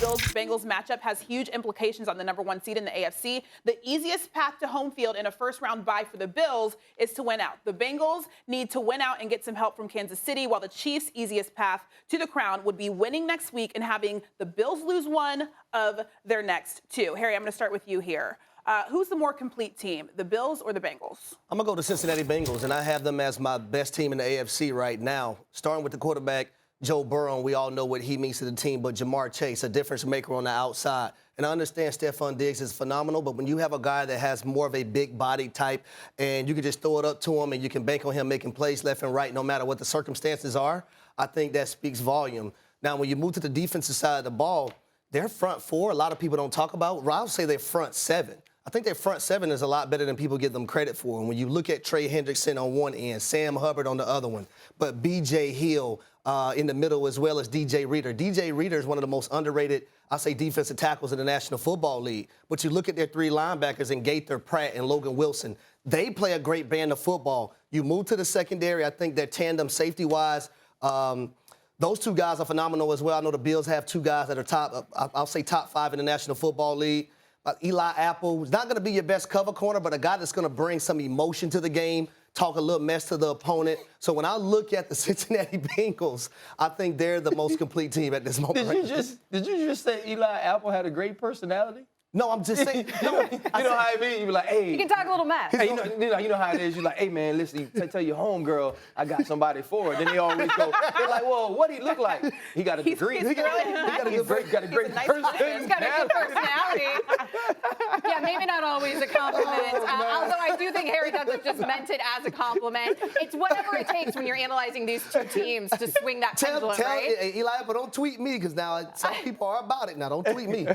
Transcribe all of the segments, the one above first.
Bills-Bengals matchup has huge implications on the #1 seed in the AFC. The easiest path to home field in a first-round bye for the Bills is to win out. The Bengals need to win out and get some help from Kansas City, while the Chiefs' easiest path to the crown would be winning next week and having the Bills lose one of their next two. Harry, I'm going to start with you here. Who's the more complete team, the Bills or the Bengals? I'm going to go to Cincinnati Bengals, and I have them as my best team in the AFC right now, starting with the quarterback, Joe Burrow, and we all know what he means to the team, but Jamar Chase, a difference maker on the outside. And I understand Stephon Diggs is phenomenal, but when you have a guy that has more of a big body type and you can just throw it up to him and you can bank on him making plays left and right no matter what the circumstances are, I think that speaks volume. Now, when you move to the defensive side of the ball, their front four, a lot of people don't talk about. I'll say their front seven. I think their front seven is a lot better than people give them credit for. And when you look at Trey Hendrickson on one end, Sam Hubbard on the other one, but B.J. Hill in the middle as well as D.J. Reader. D.J. Reader is one of the most underrated, I say, defensive tackles in the National Football League. But you look at their three linebackers in Gaither, Pratt, and Logan Wilson. They play a great brand of football. You move to the secondary, I think their tandem safety-wise, those two guys are phenomenal as well. I know the Bills have two guys that are I'll say top 5 in the National Football League. Eli Apple is not going to be your best cover corner, but a guy that's going to bring some emotion to the game, talk a little mess to the opponent. So when I look at the Cincinnati Bengals, I think they're the most complete team at this moment. Did you just say Eli Apple had a great personality? No, I'm just saying. No, you know how I mean? You be like, hey. You can talk a little mess. Hey, you know how it is. You're like, hey, man, listen, tell your homegirl I got somebody for her. Then they always go, they're like, well, what do he look like? He got a degree. He's got a great personality. He's got a good personality. Yeah, maybe not always a compliment. Although I do think Harry Douglas just meant it as a compliment. It's whatever it takes when you're analyzing these two teams to swing that pendulum, right? Hey, Eli Apple, don't tweet me, because now some people are about it now. Don't tweet me.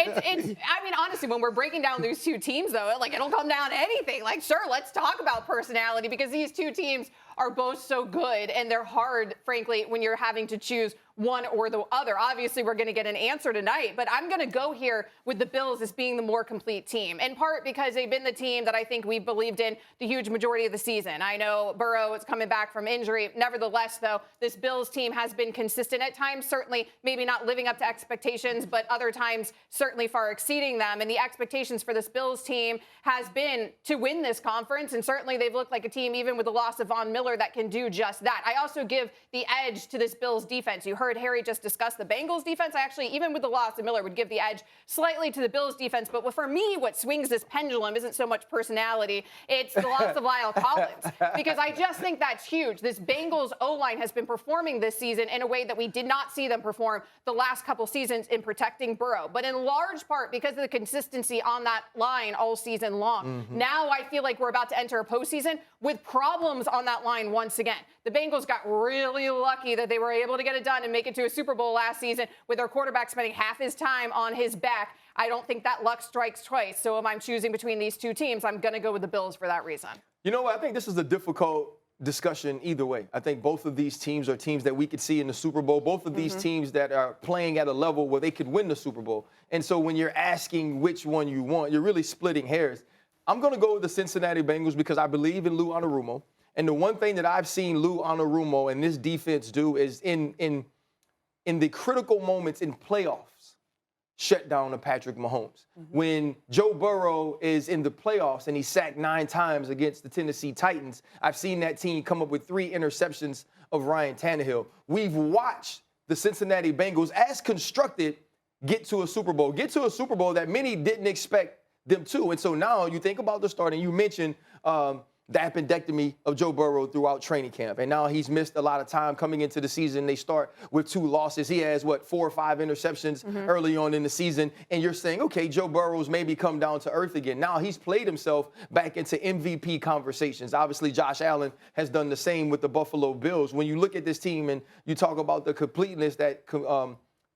I mean, honestly, when we're breaking down these two teams, though, like, it'll come down to anything. Like, sure, let's talk about personality, because these two teams are both so good, and they're hard, frankly, when you're having to choose one or the other. Obviously, we're going to get an answer tonight, but I'm going to go here with the Bills as being the more complete team, in part because they've been the team that I think we've believed in the huge majority of the season. I know Burrow is coming back from injury. Nevertheless, though, this Bills team has been consistent at times, certainly maybe not living up to expectations, but other times certainly far exceeding them. And the expectations for this Bills team has been to win this conference, and certainly they've looked like a team, even with the loss of Von Miller, that can do just that. I also give the edge to this Bills defense. You heard Harry just discuss the Bengals defense. I actually, even with the loss of Miller, would give the edge slightly to the Bills defense. But for me, what swings this pendulum isn't so much personality. It's the loss of Lyle Collins, because I just think that's huge. This Bengals O-line has been performing this season in a way that we did not see them perform the last couple seasons in protecting Burrow, but in large part because of the consistency on that line all season long. Now I feel like we're about to enter a postseason with problems on that line once again. The Bengals got really lucky that they were able to get it done and make it to a Super Bowl last season with their quarterback spending half his time on his back. I don't think that luck strikes twice. So if I'm choosing between these two teams, I'm going to go with the Bills for that reason. You know what? I think this is a difficult discussion either way. I think both of these teams are teams that we could see in the Super Bowl. Both of these teams that are playing at a level where they could win the Super Bowl. And so when you're asking which one you want, you're really splitting hairs. I'm going to go with the Cincinnati Bengals because I believe in Lou Anarumo. And the one thing that I've seen Lou Anarumo and this defense do is in the critical moments in playoffs, shut down to Patrick Mahomes. When Joe Burrow is in the playoffs and he's sacked 9 times against the Tennessee Titans, I've seen that team come up with 3 interceptions of Ryan Tannehill. We've watched the Cincinnati Bengals, as constructed, get to a Super Bowl that many didn't expect them to. And so now you think about the start, and you mentioned the appendectomy of Joe Burrow throughout training camp. And now he's missed a lot of time coming into the season. They start with 2 losses. He has, 4 or 5 interceptions early on in the season. And you're saying, okay, Joe Burrow's maybe come down to earth again. Now he's played himself back into MVP conversations. Obviously, Josh Allen has done the same with the Buffalo Bills. When you look at this team and you talk about the completeness that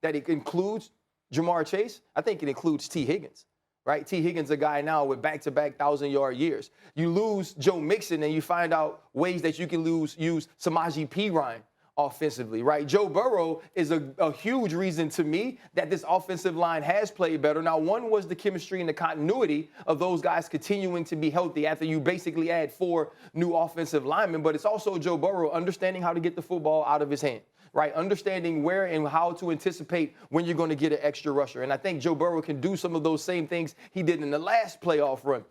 it includes Jamar Chase, I think it includes T. Higgins. Right? T. Higgins, a guy now with back-to-back 1,000-yard years. You lose Joe Mixon, and you find out ways that you can use Samaje Perine offensively, right? Joe Burrow is a huge reason to me that this offensive line has played better. Now, one was the chemistry and the continuity of those guys continuing to be healthy after you basically add 4 new offensive linemen, but it's also Joe Burrow understanding how to get the football out of his hand. right? Understanding where and how to anticipate when you're going to get an extra rusher. And I think Joe Burrow can do some of those same things he did in the last playoff run.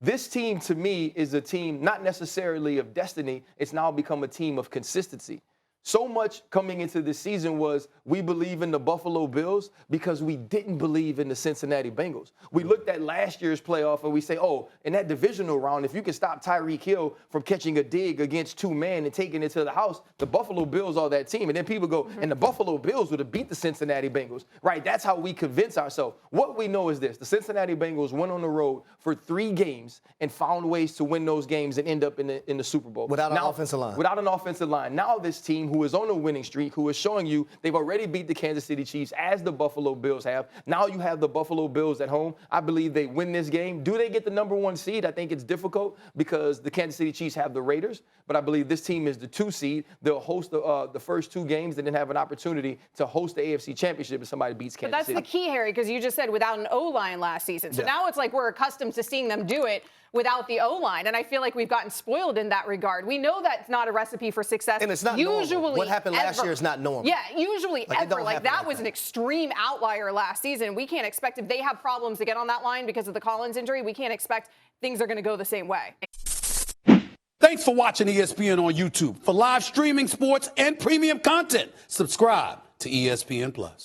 This team, to me, is a team not necessarily of destiny. It's now become a team of consistency. So much coming into this season was we believe in the Buffalo Bills because we didn't believe in the Cincinnati Bengals. We looked at last year's playoff and we say, oh, in that divisional round, if you can stop Tyreek Hill from catching a dig against two men and taking it to the house, the Buffalo Bills are that team. And then people go, and the Buffalo Bills would have beat the Cincinnati Bengals, right? That's how we convince ourselves. What we know is this. The Cincinnati Bengals went on the road for 3 games and found ways to win those games and end up in the Super Bowl. Without an offensive line. Without an offensive line. Now this team, who is on a winning streak, who is showing you they've already beat the Kansas City Chiefs as the Buffalo Bills have. Now you have the Buffalo Bills at home. I believe they win this game. Do they get the number 1 seed? I think it's difficult because the Kansas City Chiefs have the Raiders, but I believe this team is the 2 seed. They'll host the first 2 games and then have an opportunity to host the AFC Championship if somebody beats Kansas City. But that's the key, Harry, because you just said without an O-line last season. So now it's like we're accustomed to seeing them do it without the O-line. And I feel like we've gotten spoiled in that regard. We know that's not a recipe for success. And it's not usually normal. What happened last year is not normal. Yeah, usually ever. Like that was that. an extreme outlier last season. We can't expect, if they have problems to get on that line because of the Collins injury, we can't expect things are going to go the same way. Thanks for watching ESPN on YouTube. For live streaming, sports, and premium content, subscribe to ESPN+.